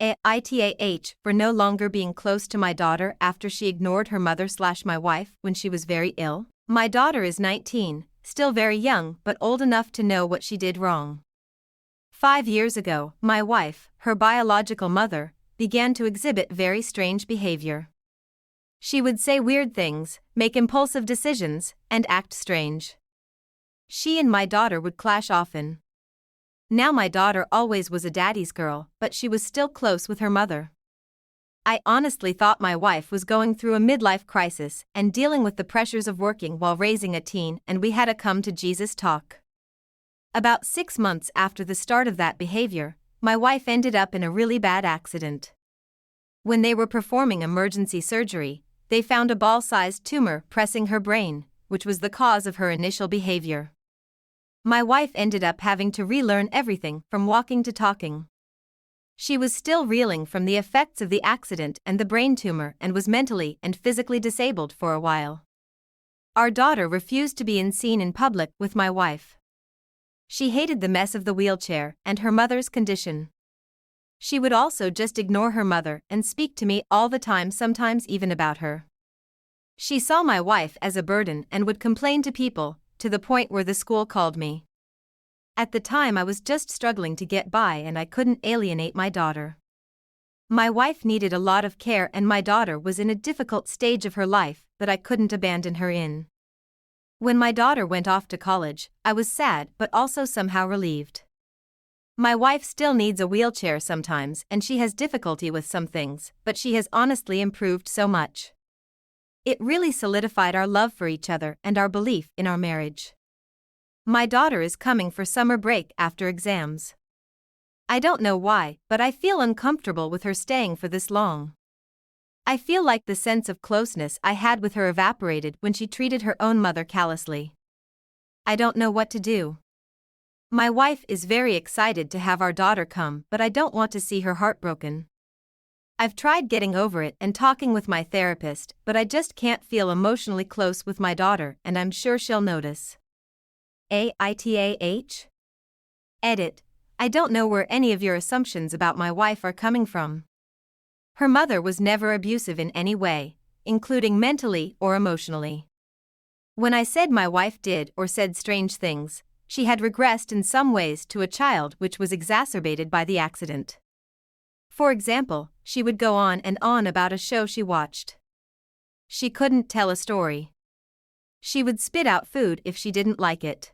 AITAH for no longer being close to my daughter after she ignored her mother/my wife when she was very ill. My daughter is 19, still very young but old enough to know what she did wrong. 5 years ago, my wife, her biological mother, began to exhibit very strange behavior. She would say weird things, make impulsive decisions, and act strange. She and my daughter would clash often. Now my daughter always was a daddy's girl, but she was still close with her mother. I honestly thought my wife was going through a midlife crisis and dealing with the pressures of working while raising a teen, and we had a come to Jesus talk. About 6 months after the start of that behavior, my wife ended up in a really bad accident. When they were performing emergency surgery, they found a ball-sized tumor pressing her brain, which was the cause of her initial behavior. My wife ended up having to relearn everything from walking to talking. She was still reeling from the effects of the accident and the brain tumor and was mentally and physically disabled for a while. Our daughter refused to be seen in public with my wife. She hated the mess of the wheelchair and her mother's condition. She would also just ignore her mother and speak to me all the time, sometimes even about her. She saw my wife as a burden and would complain to people, to the point where the school called me. At the time I was just struggling to get by and I couldn't alienate my daughter. My wife needed a lot of care and my daughter was in a difficult stage of her life that I couldn't abandon her in. When my daughter went off to college, I was sad but also somehow relieved. My wife still needs a wheelchair sometimes and she has difficulty with some things, but she has honestly improved so much. It really solidified our love for each other and our belief in our marriage. My daughter is coming for summer break after exams. I don't know why, but I feel uncomfortable with her staying for this long. I feel like the sense of closeness I had with her evaporated when she treated her own mother callously. I don't know what to do. My wife is very excited to have our daughter come, but I don't want to see her heartbroken. I've tried getting over it and talking with my therapist, but I just can't feel emotionally close with my daughter, and I'm sure she'll notice. AITAH? Edit. I don't know where any of your assumptions about my wife are coming from. Her mother was never abusive in any way, including mentally or emotionally. When I said my wife did or said strange things, she had regressed in some ways to a child, which was exacerbated by the accident. For example, she would go on and on about a show she watched. She couldn't tell a story. She would spit out food if she didn't like it.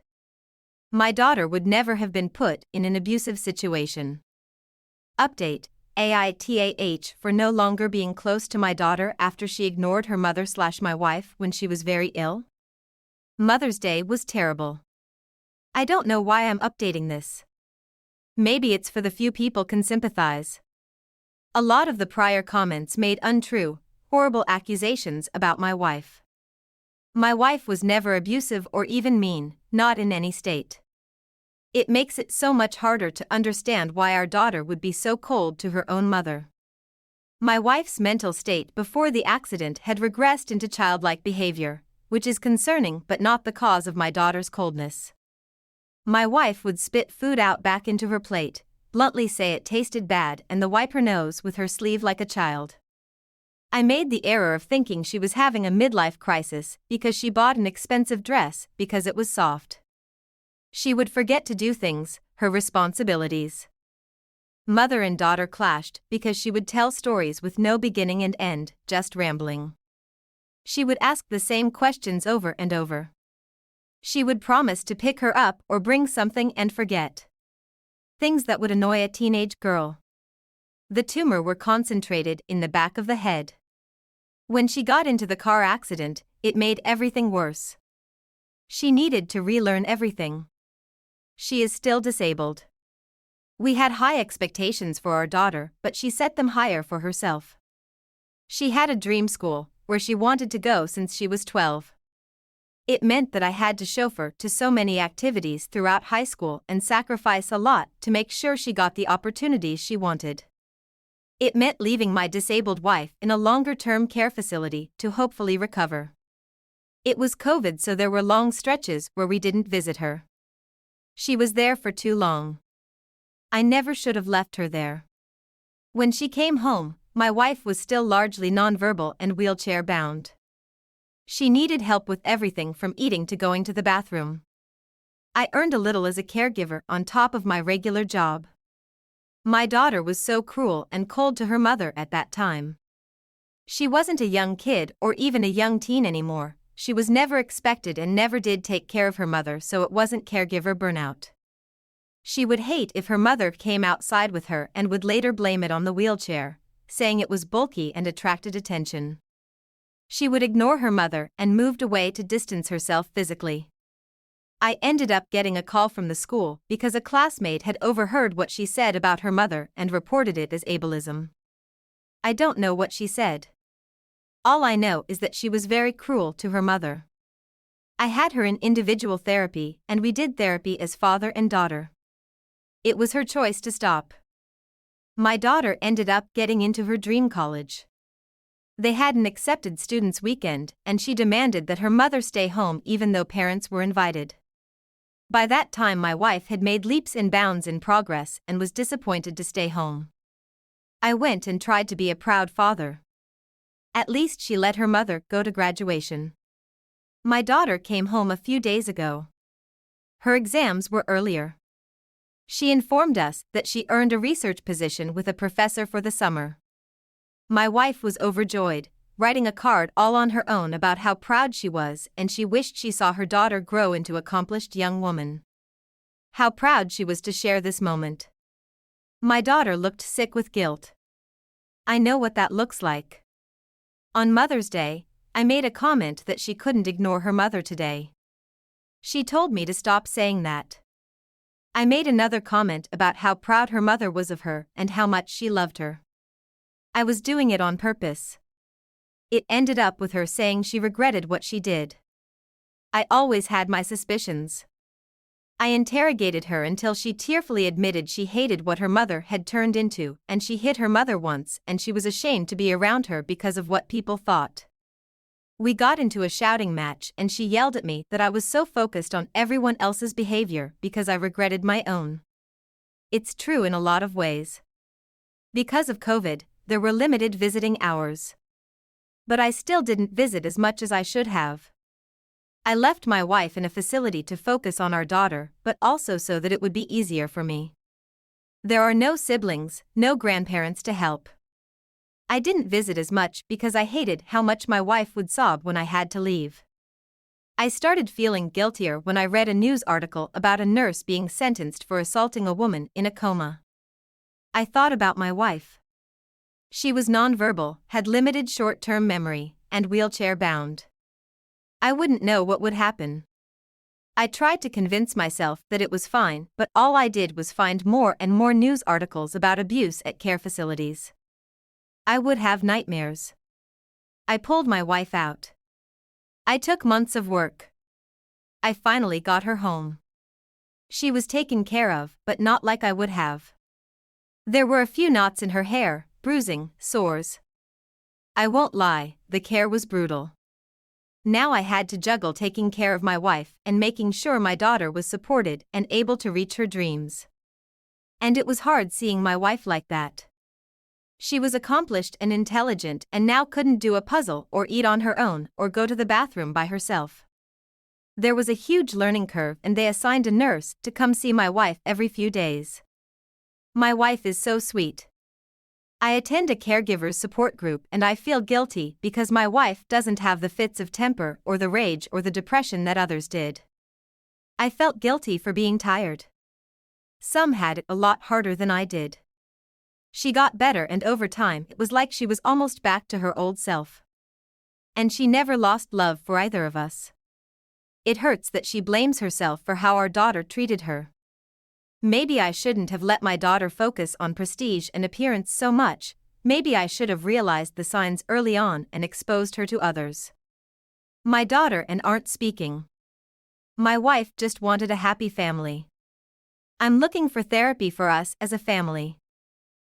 My daughter would never have been put in an abusive situation. Update: AITAH for no longer being close to my daughter after she ignored her mother/my wife when she was very ill. Mother's Day was terrible. I don't know why I'm updating this. Maybe it's for the few people can sympathize. A lot of the prior comments made untrue, horrible accusations about my wife. My wife was never abusive or even mean, not in any state. It makes it so much harder to understand why our daughter would be so cold to her own mother. My wife's mental state before the accident had regressed into childlike behavior, which is concerning but not the cause of my daughter's coldness. My wife would spit food out back into her plate, bluntly say it tasted bad, and then wipe her nose with her sleeve like a child. I made the error of thinking she was having a midlife crisis because she bought an expensive dress because it was soft. She would forget to do things, her responsibilities. Mother and daughter clashed because she would tell stories with no beginning and end, just rambling. She would ask the same questions over and over. She would promise to pick her up or bring something and forget. Things that would annoy a teenage girl. The tumor were concentrated in the back of the head. When she got into the car accident, it made everything worse. She needed to relearn everything. She is still disabled. We had high expectations for our daughter, but she set them higher for herself. She had a dream school, where she wanted to go since she was 12. It meant that I had to chauffeur to so many activities throughout high school and sacrifice a lot to make sure she got the opportunities she wanted. It meant leaving my disabled wife in a longer-term care facility to hopefully recover. It was COVID, so there were long stretches where we didn't visit her. She was there for too long. I never should have left her there. When she came home, my wife was still largely nonverbal and wheelchair-bound. She needed help with everything from eating to going to the bathroom. I earned a little as a caregiver on top of my regular job. My daughter was so cruel and cold to her mother at that time. She wasn't a young kid or even a young teen anymore. She was never expected and never did take care of her mother, so it wasn't caregiver burnout. She would hate if her mother came outside with her and would later blame it on the wheelchair, saying it was bulky and attracted attention. She would ignore her mother and moved away to distance herself physically. I ended up getting a call from the school because a classmate had overheard what she said about her mother and reported it as ableism. I don't know what she said. All I know is that she was very cruel to her mother. I had her in individual therapy, and we did therapy as father and daughter. It was her choice to stop. My daughter ended up getting into her dream college. They had an accepted students' weekend, and she demanded that her mother stay home even though parents were invited. By that time, my wife had made leaps and bounds in progress and was disappointed to stay home. I went and tried to be a proud father. At least she let her mother go to graduation. My daughter came home a few days ago. Her exams were earlier. She informed us that she earned a research position with a professor for the summer. My wife was overjoyed, writing a card all on her own about how proud she was, and she wished she saw her daughter grow into an accomplished young woman. How proud she was to share this moment. My daughter looked sick with guilt. I know what that looks like. On Mother's Day, I made a comment that she couldn't ignore her mother today. She told me to stop saying that. I made another comment about how proud her mother was of her and how much she loved her. I was doing it on purpose. It ended up with her saying she regretted what she did. I always had my suspicions. I interrogated her until she tearfully admitted she hated what her mother had turned into, and she hit her mother once and she was ashamed to be around her because of what people thought. We got into a shouting match and she yelled at me that I was so focused on everyone else's behavior because I regretted my own. It's true in a lot of ways. Because of COVID, there were limited visiting hours. But I still didn't visit as much as I should have. I left my wife in a facility to focus on our daughter, but also so that it would be easier for me. There are no siblings, no grandparents to help. I didn't visit as much because I hated how much my wife would sob when I had to leave. I started feeling guiltier when I read a news article about a nurse being sentenced for assaulting a woman in a coma. I thought about my wife. She was nonverbal, had limited short-term memory, and wheelchair-bound. I wouldn't know what would happen. I tried to convince myself that it was fine, but all I did was find more and more news articles about abuse at care facilities. I would have nightmares. I pulled my wife out. I took months of work. I finally got her home. She was taken care of, but not like I would have. There were a few knots in her hair, bruising, sores. I won't lie, the care was brutal. Now I had to juggle taking care of my wife and making sure my daughter was supported and able to reach her dreams. And it was hard seeing my wife like that. She was accomplished and intelligent and now couldn't do a puzzle or eat on her own or go to the bathroom by herself. There was a huge learning curve and they assigned a nurse to come see my wife every few days. My wife is so sweet. I attend a caregiver's support group and I feel guilty because my wife doesn't have the fits of temper or the rage or the depression that others did. I felt guilty for being tired. Some had it a lot harder than I did. She got better and over time it was like she was almost back to her old self. And she never lost love for either of us. It hurts that she blames herself for how our daughter treated her. Maybe I shouldn't have let my daughter focus on prestige and appearance so much. Maybe I should have realized the signs early on and exposed her to others. My daughter and aren't speaking. My wife just wanted a happy family. I'm looking for therapy for us as a family.